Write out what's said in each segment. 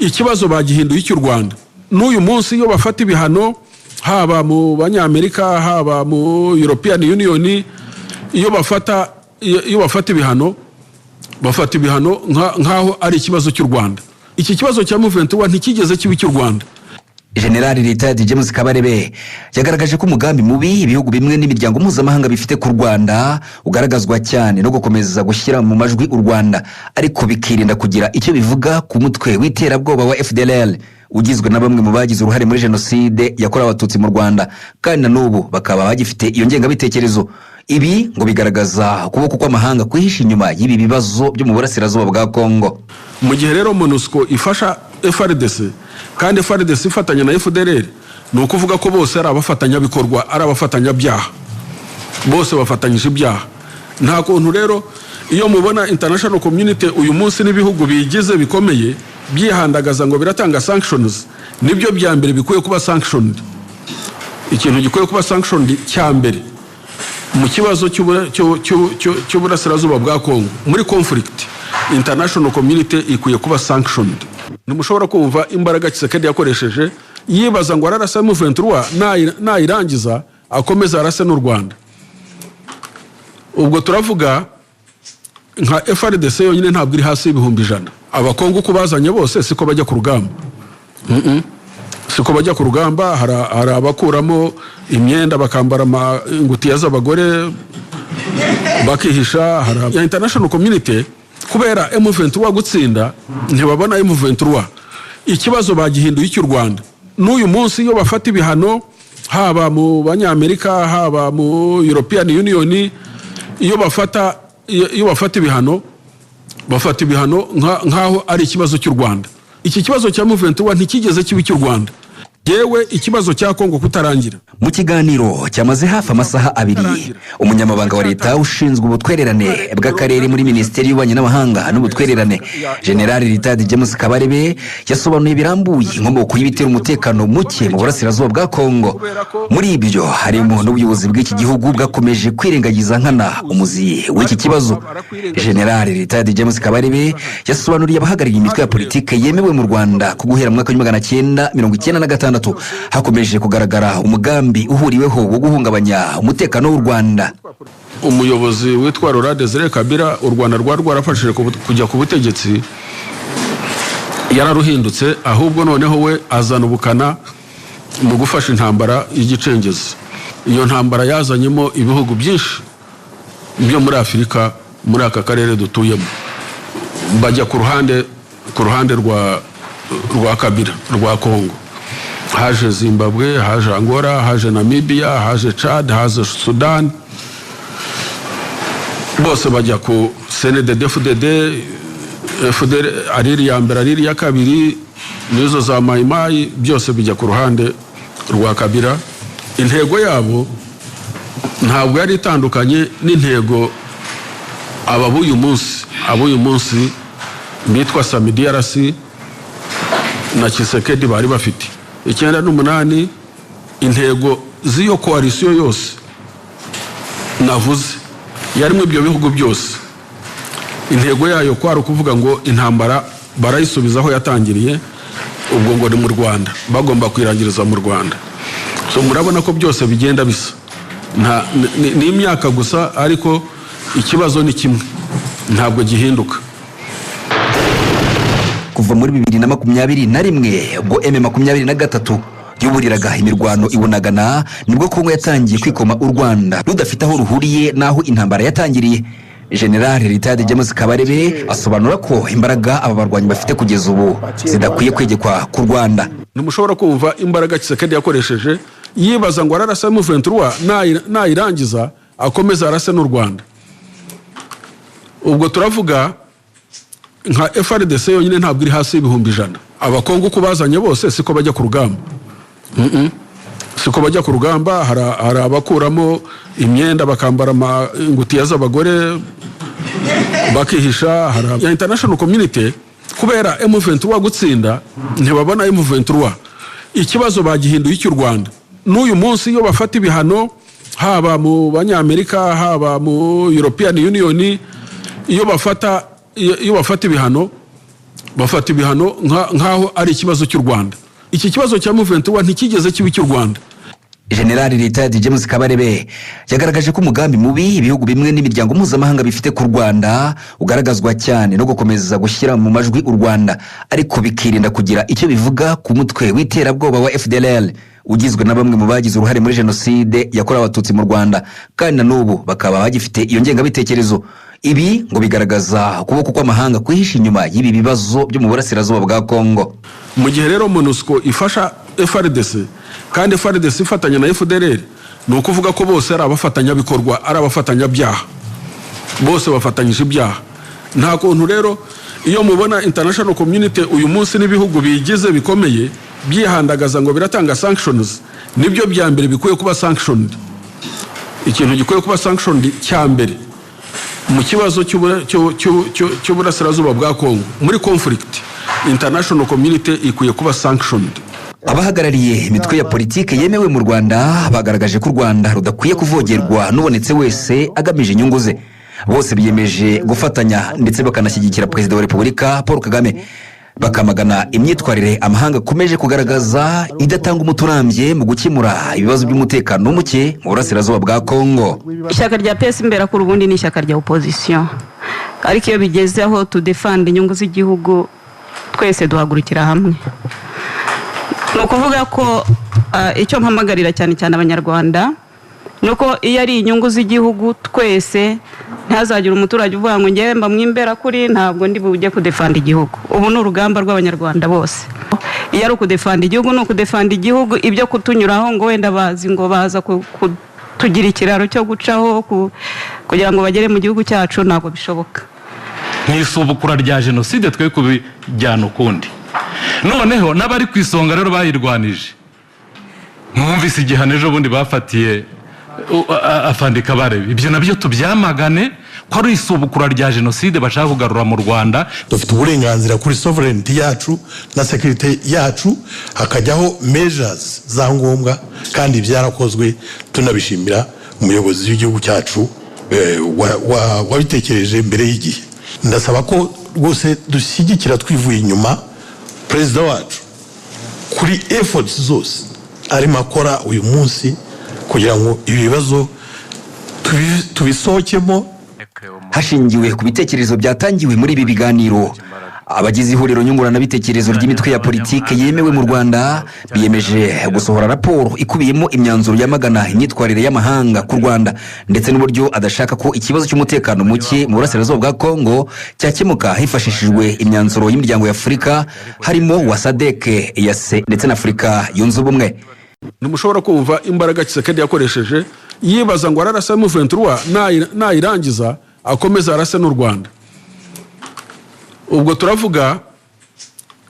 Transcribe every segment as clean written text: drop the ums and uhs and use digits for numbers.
ikibazo bagihinduye cy'u Rwanda n'uyu munsi iyo bafata ibihano haba mu banyamerika haba mu European Union iyo bafata ibihano bafata ibihano nkaho ari ikibazo cy'u Rwanda. Iki kibazo cya M23 ntikigeze kibi cy'u Rwanda. General Retired James Kabarebe yagaragaje ko umugambi mubi ibihugu bimwe n'imiryango mpuzamahanga bifite ku Rwanda ugaragazwa cyane no gukomeza gushyira mu majwi u Rwanda ariko bikirinda kugira icyo bivuga ku mutwe w'iterabwoba wa FDLR ugizwe na bamwe mu bagize uruhare muri jenoside yakorewe abatutsi mu Rwanda kandi na n'ubu bakaba bagifite iyo ngengabitekerezo. Ibi ngo bigaragaza ukuboko kw'amahanga kwihisha inyuma y'ibi bibazo byo mu burasirazuba bwa Kongo. Mu gihe rero MONUSCO ifasha FARDC kandi FARDC ifatanya na FDLR ni ukuvuga ko bose ari abafatanya bikorwa ari abafatanya byaha bose bafatanyije ibyaha. Nta kuntu rero iyo mubona international community uyu munsi n'ibihugu bigize bikomeye byihandagaza ngo biratanga sanctions, nibyo bya mbere bikuye kuba sanctioned. Ikintu gikuye kuba sanctioned cya mbere mu kibazo cy'uburasirazuba bwa Kongo muri conflict, international community ikuye kuba sanctioned. Ntimushobora kumva imbaraga Tshisekedi yakoresheje yibaza ngo ararasa M23 nayirangiza akomeza arase n'u Rwanda. Ubwo turavuga nka FARDC yonyine ntabwo iri hasi y'ibihumbi 100. Abakongo kubazanye bose siko bajya ku rugamba. Siko bajya ku rugamba, hari abakuramo imyenda bakambara ingutiya z'abagore bakihisha. Hari international community kubera M23 gutsinda ntibabona M23 ikibazo bagihinduye cy'u Rwanda n'uyu munsi iyo bafata ibihano haba mu banyamerika haba mu European Union iyo bafata ibihano bafata ibihano nkaho ari ikibazo cy'u Rwanda. Iki kibazo cya M23 ntikigeze kibi cy'u Rwanda. Yewe ikibazo cya Kongo kutarangira. Mu kiganiro cyamaze hafi amasaha 2 umunyamabanga wa leta ushinzwe ubutwererane bw'akarere muri Minisiteri y'Ububanyi n'Amahanga n'ubutwererane General Retired James Kabarebe yasobanuye birambuye inkomoko y'ibitera umutekano muke mu burasirazuba bwa Kongo. Muri ibyo harimo n'ubuyobozi bw'iki gihugu bwakomeje kwirengagiza nkana umuzi w'iki kibazo. General Retired James Kabarebe yasobanuriye abahagarariye imitwe ya politike yemewe mu Rwanda ku guhera mu mwaka wa 1996 hakomeje kugaragara umugambi uhuriweho wo guhungabanya umutekano w'u Rwanda. Umuyobozi witwa Laurent Désiré Kabila u Rwanda rwarafashije kujya ku butegetsi yararuhindutse, ahubwo noneho we azana ubukana mu gufasha intambara y'igicengezi. Iyo ntambara yazanyemo ibihugu byinshi byo muri Afurika muri aka karere dutuyemo bajya ku ruhande rwa Kabila rwa Kongo. Haje Zimbabwe, haje Angola, haje Namibia, haje Chad, haje Sudan. Bose bajya ku CNDD-FDD, ariri ya mbere ariri ya kabiri nizo za Maimai, byose bijya ku ruhande rwa Kabila. Intego yabo ntabwo yari itandukanye n'intego abuyu munsi bitwa SAMIDRC na Tshisekedi bari bafite. 98 intego z'iyo coalition yose navuze yarimo ibyo bihugu byose. Intego yayo kwari kuvuga ngo intambara barayisubizaho yatangiriye, ubwo ngo ni mu Rwanda, bagomba kwirangiriza mu Rwanda. So murabona ko byose bigenda bisa, ni imyaka gusa ariko ikibazo ni kimwe, ntabwo gihinduka. Kuva muri 2021 ubwo M23 yuburiraga imirwano ibonagana nibwo Kongo yatangiye kwikoma u Rwanda rudafite aho ruhuriye naho intambara yatangiriye. General Retired James Kabarebe asobanura ko imbaraga aba barwanyi bafite kugeza ubu zidakwiye kwegekwa ku Rwanda. Ntimushobora kumva imbaraga Tshisekedi yakoresheje yibaza ngo ararasa M23 nayirangiza akomeza arase n'u Rwanda. Ubwo turavuga nka FARDC yonyine ntabwo iri hasi y'ibihumbi 100. Abakongo kubazanye bose siko bajya ku rugamba. Siko bajya ku rugamba, hari abakuramo imyenda bakambara ingutiya z'abagore bakihisha. Hari international community kubera M23 gutsinda ntibabona M23 ikibazo bagihinduye cy'u Rwanda n'uyu munsi iyo bafata ibihano haba mu banyamerika haba mu European Union iyo bafata ibihano bafata ibihano nkaho ari ikibazo cy'u Rwanda. Iki kibazo cya M23 ntikigeze kibi cy'u Rwanda. General Retired James Kabarebe yagaragaje ko umugambi mubi ibihugu bimwe n'imiryango mpuzamahanga bifite ku Rwanda ugaragazwa cyane no gukomeza gushyira mu majwi u Rwanda, ariko bikirinda kugira icyo bivuga ku mutwe w'iterabwoba wa FDLR ugizwe na bamwe mu bagize uruhare muri jenoside yakorewe abatutsi mu Rwanda, kandi na n'ubu bakaba bagifite iyo ngengabitekerezo. Ibi ngo bigaragaza ukuboko kw'amahanga kwihisha inyuma y'ibi bibazo byo mu burasirazuba bwa Kongo. Mu gihe rero MONUSCO ifasha FARDC kandi FARDC ifatanya na FDLR, ni ukuvuga ko bose ari abafatanyabikorwa, ari abafatanyabyaha, bose bafatanyije ibyaha. Nta kuntu rero iyo mubona international community uyu munsi n'ibihugu bigize bikomeye byihandagaza ngo biratanga sanctions, nibyo bya mbere bikuye kuba sanctioned. Ikintu gikuye kuba sanctioned cya mbere mu kibazo cy'uburasirazuba bwa Kongo, muri conflict, international community ikuye kuba sanctioned. Abahagarariye imitwe ya politike yemewe mu Rwanda bagaragaje ko u Rwanda rudakwiye kuvogerwa n'ubonetse wese agamije inyungu ze. Bose biyemeje gufatanya ndetse bakanashyigikira Perezida wa Repubulika Paul Kagame, bakamagana imyitwarire amahanga akomeje kugaragaza idatanga umuturambye mu gukemura ibibazo by'umutekano muke mu burasirazuba bwa Kongo. Ishyaka rya PS imbera ku rubundi ni ishyaka rya opposition, ariko iyo bigeze aho to defend inyungu z'igihugu twese duhagurukira hamwe. No kuvuga ko icyo mpamagarira cyane abanyarwanda nuko iyo ari inyungu z'igihugu twese ntazagira umuturage uvuga ngo ngiye mba mwimbera kuri ntabwo ndi bujye kudefanda igihugu. Ubu ni urugamba rw'abanyarwanda bose. Iyo ari ukudefanda igihugu no kudefanda igihugu, ibyo kutunyuraho ngo wenda bazi ngo baza kutugira ikiraro cyo gucaho kugira ngo bagere mu gihugu cyacu, ntabwo bishoboka. Nk'isubukura rya jenoside twe kubijyana ukundi. Noneho n'abari ku isonga rero bayirwanije, mwumvise igihano ejo bundi bafatiye Afande Kabarebe. Ibyo nabyo tubyamagane ko ari isubukura rya jenoside bashaka kugarura mu Rwanda. Dufite uburenganzira kuri sovereignty yacu na security yacu, hakajyaho measures za ngombwa, kandi byarakozwe. Tunabishimira umuyobozi w'igihugu cyacu wabitekereje mbere y'igihe. Ndasaba ko rwose dushyigikira twivuye inyuma Perezida wacu kuri efforts zose arimo akora uyu munsi kugira ngo ibibazo tubisohokemo. Hashingiwe ku bitekerezo byatangiwe muri ibi biganiro, abagize ihuriro nyunguranabitekerezo ry'imitwe ya politike yemewe mu Rwanda biyemeje gusohora raporo ikubiyemo imyanzuro yamagana imyitwarire y'amahanga ku Rwanda ndetse n'uburyo adashaka ko ikibazo cy'umutekano muke mu burasirazuba bwa Kongo cyakemuka hifashishijwe imyanzuro y'imiryango ya Afurika harimo wa SADC, EAC ndetse na Afurika yunze ubumwe. Ntimushobora kumva imbaraga Tshisekedi yakoresheje yibaza ngo ararasa M23 nayirangiza akomeza arase n'u Rwanda. Ubwo turavuga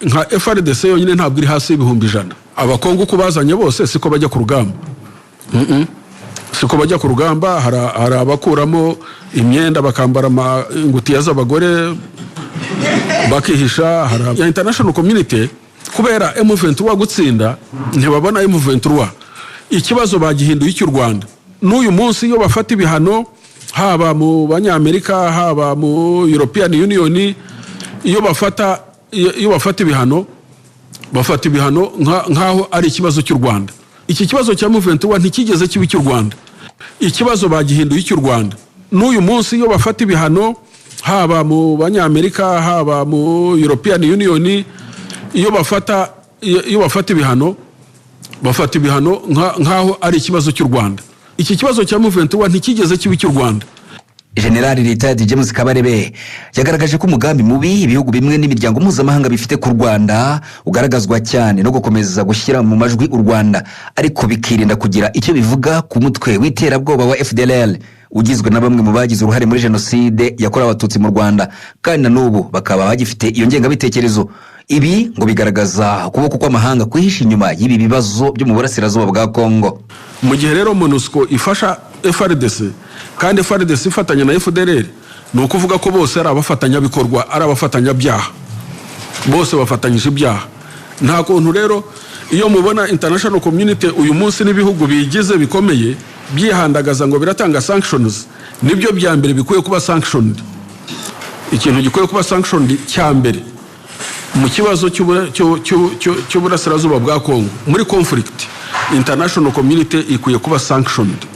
nka FARDC yonyine ntabwo iri hasi y'ibihumbi 100. Abakongo kubazanye bose siko bajya ku rugamba. Siko bajya ku rugamba. Hari abakuramo imyenda bakambara ingutiya z'abagore bakihisha. Hari international community kubera M23 gutsinda ntibabona M23. Ikibazo bagihinduye cy'u Rwanda. N'uyu munsi iyo bafata ibihano, haba mu banyamerika haba mu European Union, iyo bafata ibihano nkaho ari ikibazo cy'u Rwanda. Iki kibazo cya M23 ntikigeze kibi cy'u Rwanda. Ikibazo bagihinduye cy'u Rwanda. N'uyu munsi iyo bafata ibihano, haba mu banyamerika haba mu European Union, iyo bafata ibihano nkaho ari ikibazo cy'u Rwanda. Iki kibazo cya M23 ntikigeze kibi cy'u Rwanda. General Retired James Kabarebe yagaragaje ko umugambi mubi ibihugu bimwe n'imiryango mpuzamahanga bifite ku Rwanda ugaragazwa cyane no gukomeza gushyira mu majwi u Rwanda, ariko bikirinda kugira icyo bivuga ku mutwe w'iterabwoba wa FDLR ugizwe na bamwe mu bagize uruhare muri jenoside yakorewe abatutsi mu Rwanda, kandi na n'ubu bakaba bagifite iyo ngengabitekerezo. Ibi ngo bigaragaza ukuboko kw'amahanga kwihisha inyuma y'ibi bibazo byo mu burasirazuba bwa Kongo. Mu gihe rero MONUSCO ifasha FARDC kandi FARDC ifatanya na FDLR, ni ukuvuga ko bose ari abafatanyabikorwa, ari abafatanyabyaha, bose bafatanyije ibyaha. Nta kuntu rero iyo mubona international community uyu munsi n'ibihugu bigize bikomeye byihandagaza ngo biratanga sanctions, nibyo bya mbere bikuye kuba sanctioned. Ikintu gikuye kuba sanctioned cya mbere mu kibazo cy'uburasirazuba bwa Kongo muri conflict international community ikwiye kuba sanctioned